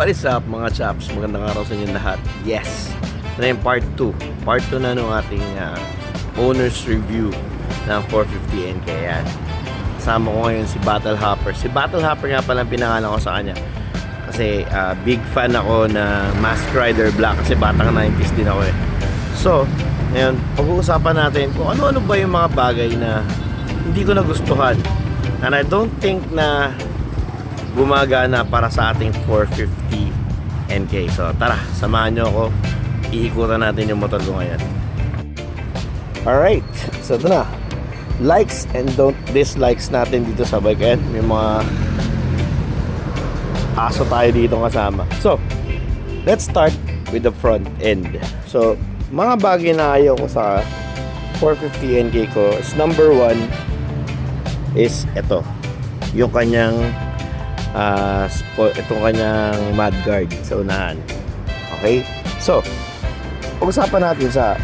What is up mga chaps? Magandang araw sa inyo lahat. Yes, ito na yung part 2. Part 2 na nung ating owner's review ng 450NK. Yan. Kasama ko ngayon si Battle Hopper. Si Battle Hopper nga pala pinangalan ko sa kanya. Kasi big fan ako na Mask Rider Black. Kasi batang 90s din ako eh. So, ngayon, pag-uusapan natin kung ano-ano ba yung mga bagay na hindi ko nagustuhan. And I don't think na gumagana para sa ating 450NK. So tara, samahan nyo ako. Iikutan natin yung motor ko ngayon. Alright, so ito na. Likes and don't dislikes natin dito sa bike. Ayan, may mga aso tayo dito kasama. So, let's start with the front end. So, mga bagay na ayaw ko sa 450NK ko is number 1 is ito. Yung kanyang itong kanyang mudguard sa unahan. Okay? So, pag-usapan natin sa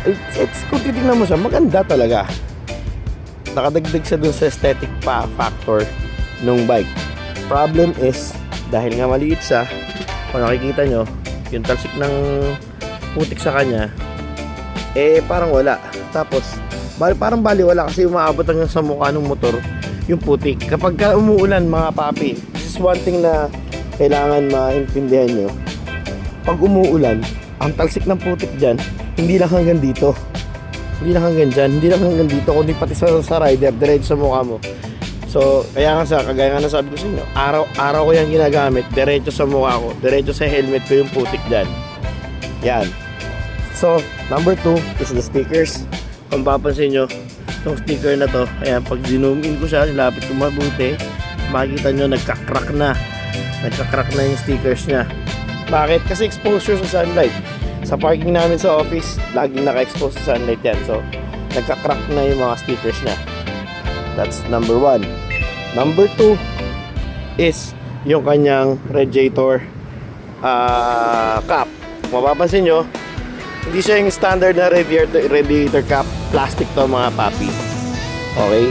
kung titignan mo siya, maganda talaga. Nakadagdag siya dun sa aesthetic factor nung bike. Problem is, dahil nga maliit siya, kung nakikita nyo, yung talsik ng putik sa kanya, parang wala. Tapos, parang baliwala kasi umaabot hanggang sa mukha ng motor yung putik. Kapag umuulan mga papi, this is one thing na kailangan maintindihan nyo. Pag umuulan, ang talsik ng putik dyan, hindi lang hanggang dito. Hindi lang hanggang dyan, hindi lang hanggang dito, kundi pati sa rider, diretso sa mukha mo. So, kaya nga kagaya nga nasabi ko sa inyo, araw ko yung ginagamit, diretso sa mukha ko, diretso sa helmet ko yung putik dyan. Yan. So, number 2 is the stickers. Kung papansin nyo, itong sticker na to, ayan, pag zoom in ko siya, nilapit ko mabuti, makikita nyo nagka-crack na yung stickers nya. Bakit? Kasi exposure sa sunlight. Sa parking namin sa office, laging naka-expose sa sunlight yan. So, nagka-crack na yung mga stickers nya. That's number 1. Number 2 is yung kanyang radiator cap. Kung mapapansin nyo, hindi siya yung standard na radiator cap. Plastic to mga papi. Okay?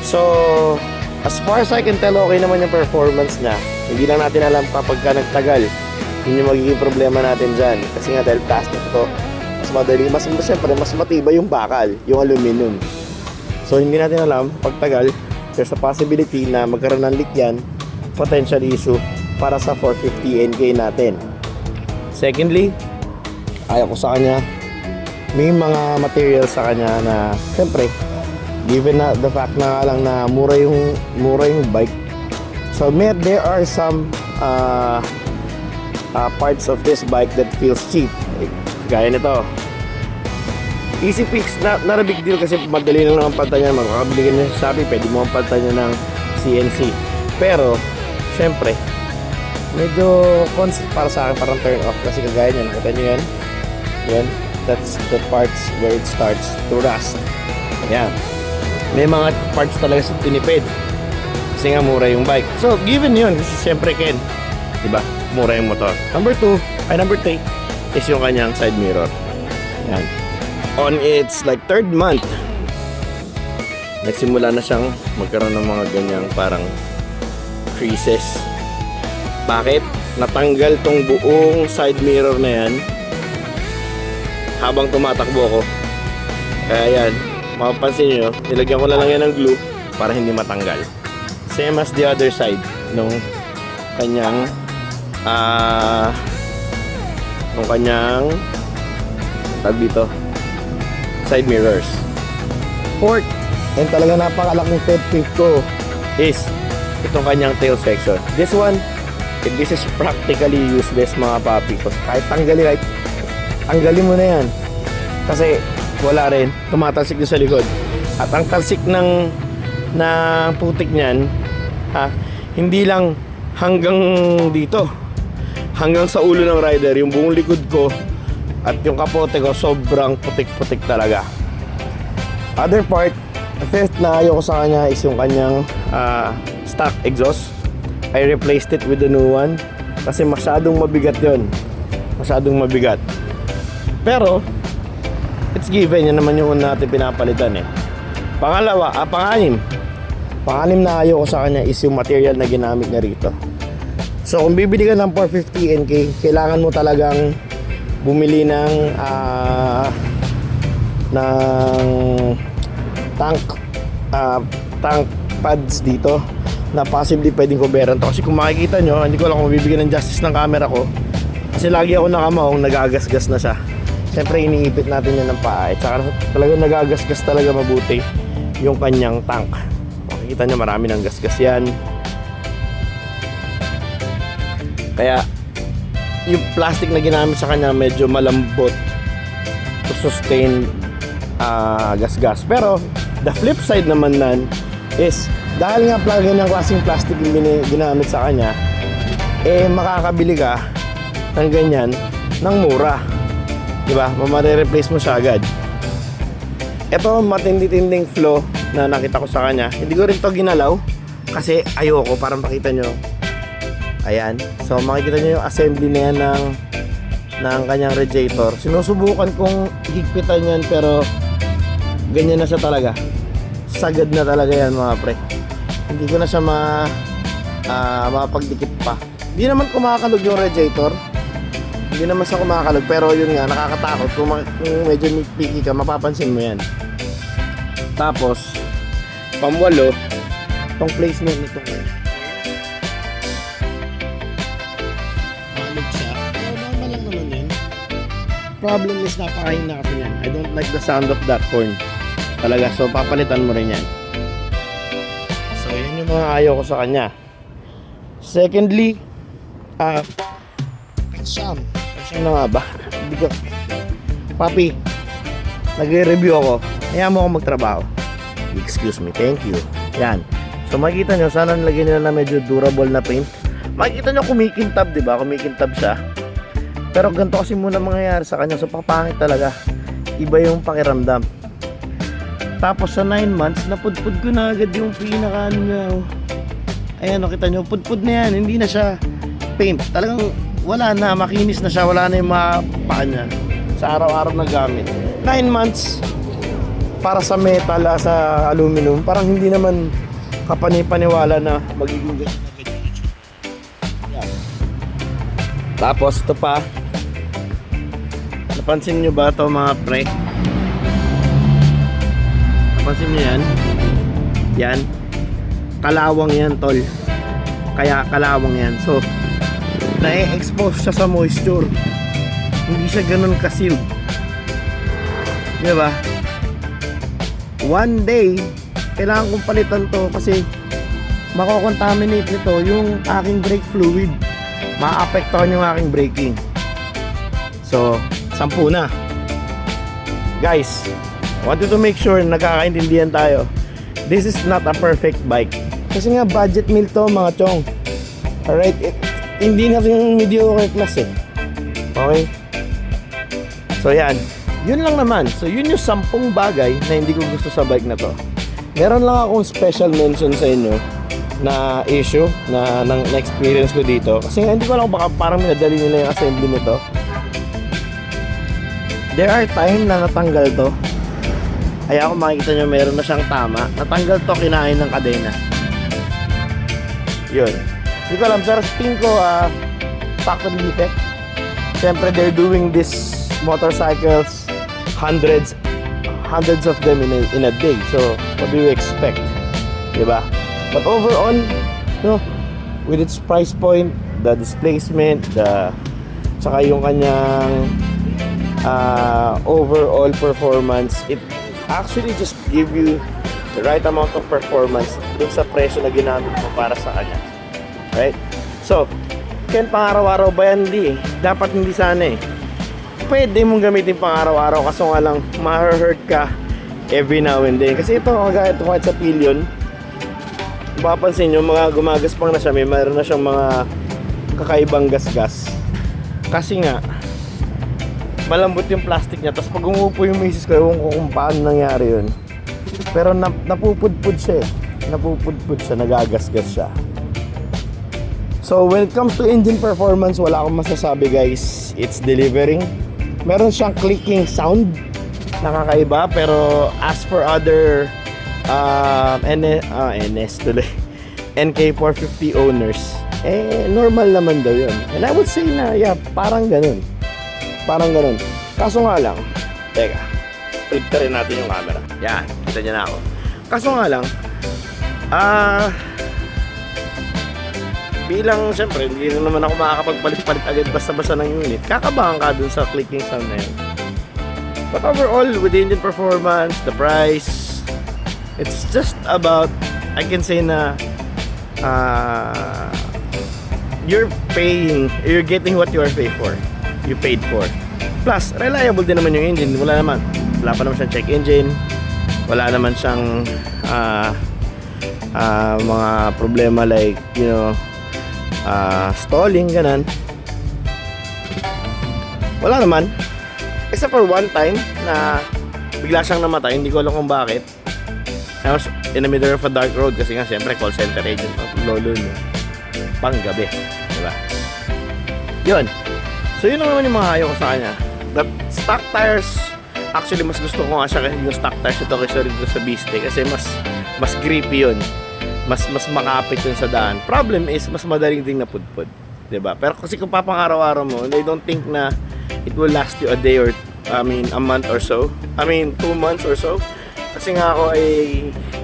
So, as far as I can tell, okay naman yung performance niya. Hindi lang natin alam kapag ka nagtagal. Yun yung magiging problema natin dyan. Kasi nga dahil plastic to, mas madali, siyempre, mas matibay yung bakal, yung aluminum. So, hindi natin alam, pagtagal, there's a possibility na magkaroon ng leak yan, potential issue para sa 450NK natin. Secondly, ayaw ko sa kanya, may mga materials sa kanya na siyempre given na the fact na lang na mura yung bike, so there are some parts of this bike that feels cheap, gaya nito. Easy fix, not a big deal kasi madali lang naman palitan niya. Makakabili ka niya sa Shopee, pwede mo palitan niya ng CNC. Pero siyempre medyo para sa akin parang turn off kasi kagaya niyan, nakita niyo yan, that's the parts where it starts to rust. Yan. May mga parts talaga sa tinipid. Kasi nga mura yung bike. So, given yun, kasi siyempre Ken, diba? Mura yung motor. Number 3 is yung kanyang side mirror. Yan. On its like 3rd month, nagsimula na siyang magkaroon ng mga ganyang parang creases. Bakit? Natanggal tong buong side mirror na yan habang tumatakbo ako. Kaya yan, mapapansin nyo, nilagyan ko na lang yan ng glue para hindi matanggal. Same as the other side nung kanyang tag dito, side mirrors. 4th, and talaga napakalaking pet peeve ko is itong kanyang tail section. This is practically useless mga papi. Kahit tanggalin mo na yan kasi wala rin, tumatalsik din sa likod. At ang talsik ng putik niyan, hindi lang hanggang dito, hanggang sa ulo ng rider, yung buong likod ko at yung kapote ko sobrang putik-putik talaga. Other part, first na ayaw ko sa kanya is yung kanyang stock exhaust. I replaced it with a new one kasi masyadong mabigat yon, masyadong mabigat. Pero it's given, yan naman yung natin pinapalitan eh. Panganim na ayaw ko sa kanya is yung material na ginamit niya rito. So kung bibili ka ng 450 NK, kailangan mo talagang bumili ng tank tank pads dito na possibly pwedeng coveran to. Kasi kung makikita nyo, hindi ko lang kung mabibigyan ng justice ng camera ko, kasi lagi ako nakamaong nagagasgas na siya. Siyempre iniipit natin yan ng paa, at saka talagang nagagasgas talaga mabuti yung kanyang tank. Makikita nyo marami ng gasgas yan. Kaya yung plastic na ginamit sa kanya medyo malambot to sustain gasgas. Pero the flip side naman nan is dahil nga plug-in ng klaseng plastic yung ginamit sa kanya, makakabili ka ng ganyan ng mura, diba? Mamare-replace mo siya agad. Ito matindi-tinding flow na nakita ko sa kanya. Hindi ko rin to ginalaw kasi ayoko, parang pakita nyo. Ayan, so makikita nyo yung assembly na yan ng kanyang radiator. Sinusubukan kong higpitan yan pero ganyan na siya talaga. Sagad na talaga yan mga pre. Hindi ko na siya mapagdikit pa. Hindi naman kumakalog yung radiator. Hindi naman siya kumakalog, pero yun nga, nakakatakot. Kung medyo nitpicky ka, mapapansin mo yan. Tapos pamwalo, itong placement nitong malog siya. Pero normal lang naman yun. Problem is napakahina kasi yan. I don't like the sound of that horn talaga, so papalitan mo rin yan. So yan yung mga ayaw ko sa kanya. Secondly, Pensam na nga ba? Papi, nagre-review ako, kaya mo ako magtrabaho. Excuse me, thank you. Yan, so makikita nyo, sana nilagyan nila na medyo durable na paint. Makikita nyo kumikintab, diba? Kumikintab siya. Pero ganito kasi muna mangyayari sa kanya, so papangit talaga. Iba yung pakiramdam. Tapos sa 9 months, napudpud ko na agad yung pinaka niya. Ayan, nakita nyo, pudpud na yan. Hindi na siya paint. Talagang wala na, makinis na siya. Wala na yung mga paa niya sa araw-araw na gamit. 9 months para sa metal, sa aluminum, parang hindi naman kapanipaniwala na magiging ganyan na ganyan. Yan. Tapos ito pa, napansin nyo ba ito mga pre? Pansin nyo yan? Yan. Kalawang yan, tol. Kaya kalawang yan. So, na-expose siya sa moisture. Hindi siya ganun ka-sealed. Diba? One day, kailangan kong palitan to kasi mako-contaminate nito yung aking brake fluid. Ma-apektuhan yung aking braking. So, 10 na. Guys, wanted to make sure nagkakaintindihan tayo. This is not a perfect bike. Kasi nga budget meal to mga chong. Alright, hindi na yung mediocre class eh. Okay? So yan, yun lang naman. So yun yung 10 bagay na hindi ko gusto sa bike na to. Meron lang akong special mention sa inyo na issue na experience ko dito. Kasi nga hindi ko alam baka parang minadali nila yung assembly nito. There are time na natanggal to. Ay ako makikita nyo meron na siyang tama. Natanggal to, kinain ng kadena. Yun. Hindi ko alam, pero tingin ko factory defect. Siyempre they're doing this motorcycles hundreds of them in a day. So what do you expect? Diba? But overall, no, with its price point, the displacement, saka yung kanyang overall performance, it actually just give you the right amount of performance dun sa presyo na ginamit mo para sa kanya. Right? So, Ken, pang-araw-araw ba yan? Hindi eh. Dapat hindi sana eh. Pwede mong gamitin pang-araw-araw, kaso nga lang ma-hurt ka every now and then. Kasi ito, kagaya ito kahit sa pillion, mapapansin nyo, mga gumagaspang na siya, mayroon na siyang mga kakaibang gasgas. Kasi nga, malambot yung plastic niya. Tapos pag umupo yung misis ko, ewan ko kung paano nangyari yun. Pero napupudpud siya eh. Napupudpud siya, nagagasgas siya. So when it comes to engine performance, wala akong masasabi guys. It's delivering. Meron siyang clicking sound, nakakaiba. Pero as for other NS tuloy, NK450 owners, eh normal naman daw yun. And I would say na yeah, parang ganun. Parang ganun. Kaso nga lang, teka, paligtarin natin yung camera. Yan, kita niya na ako. Kaso nga lang, bilang siyempre hindi na naman ako makakapagpalit-palit agad basta-basta ng unit, kakabahan ka dun sa clicking sound na yun. But overall, with the engine performance, the price, it's just about, I can say na you're getting what you are paid for. Plus, reliable din naman yung engine. Wala pa naman siyang check engine, wala naman siyang mga problema like, you know, stalling, ganun. Wala naman. Except for one time na bigla siyang namatay, hindi ko alam kung bakit. I was in the middle of a dark road kasi nga siyempre call center agent ang lolo niya. Pang gabi, diba? Yun. So yun naman yung mga ayaw ko sa kanya. The stock tires, actually mas gusto ko nga siya kasi yung stock tires ito kaysa rin sa Beastie kasi mas grippy yun. Mas makapit yun sa daan. Problem is, mas madaling ding napudpud. Diba? Pero kasi kung papang araw-araw mo, I don't think na it will last you a day or, a month or so. 2 months or so. Kasi nga ako ay,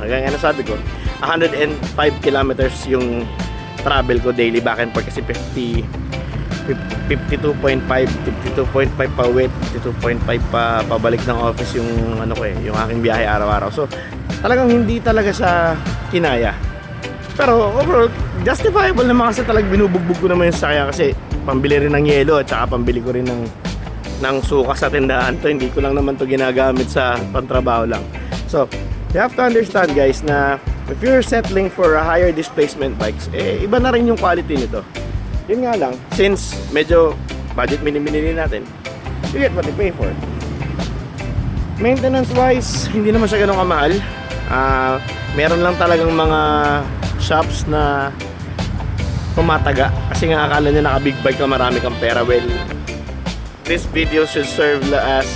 hanggang sabi ko, 105 kilometers yung travel ko daily back and forth kasi 52.5 pa uwi, 52.5 pa pabalik ng office yung yung aking biyahe araw-araw. So, talagang hindi talaga siya kinaya. Pero overall, justifiable naman kasi talagang binubugbog ko naman yung sasakyan kasi pambili rin ng yelo at saka pambili ko rin ng suka sa tindahan to. Hindi ko lang naman to ginagamit sa pantrabaho lang. So, you have to understand guys na if you're settling for a higher displacement bikes, iba na rin yung quality nito. Yun nga lang, since medyo budget minimini natin, you get what you pay for. Maintenance wise, hindi naman siya ganun kamahal. Meron lang talagang mga shops na tumataga kasi nga akala nyo naka big bike ka, marami kang pera. Well, this video should serve as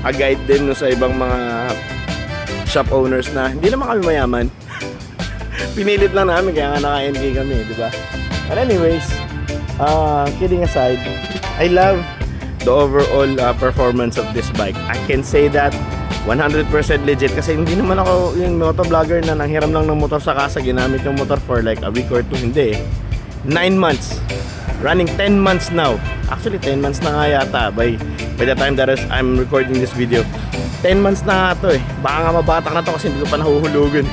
a guide din sa ibang mga shop owners na hindi naman kami mayaman. Pinilit lang namin kaya nga naka-NK kami, di ba? But anyways, kidding aside, I love the overall performance of this bike. I can say that 100% legit kasi hindi naman ako yung motovlogger na nanghiram lang ng motor sa casa, ginamit yung motor for like a week or two. Hindi 9 months, running 10 months now. Actually 10 months na nga yata by the time that I'm recording this video. 10 months na nga to baka nga mabatak na to kasi hindi ko pa nahuhulugan.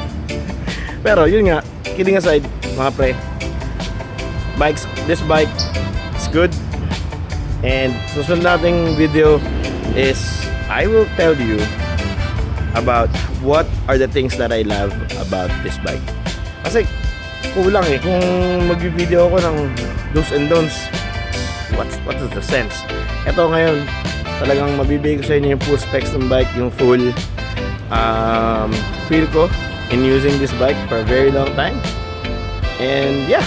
Pero yun nga, kidding aside mga pre, this bike is good. And susunod nating video is I will tell you about what are the things that I love about this bike. Kasi kulang kung mag-video ako ng do's and don'ts, what is the sense? Ito ngayon, talagang mabibigay ko sa inyo yung full specs ng bike, yung full feel ko in using this bike for a very long time. And yeah,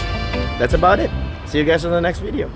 that's about it. See you guys on the next video.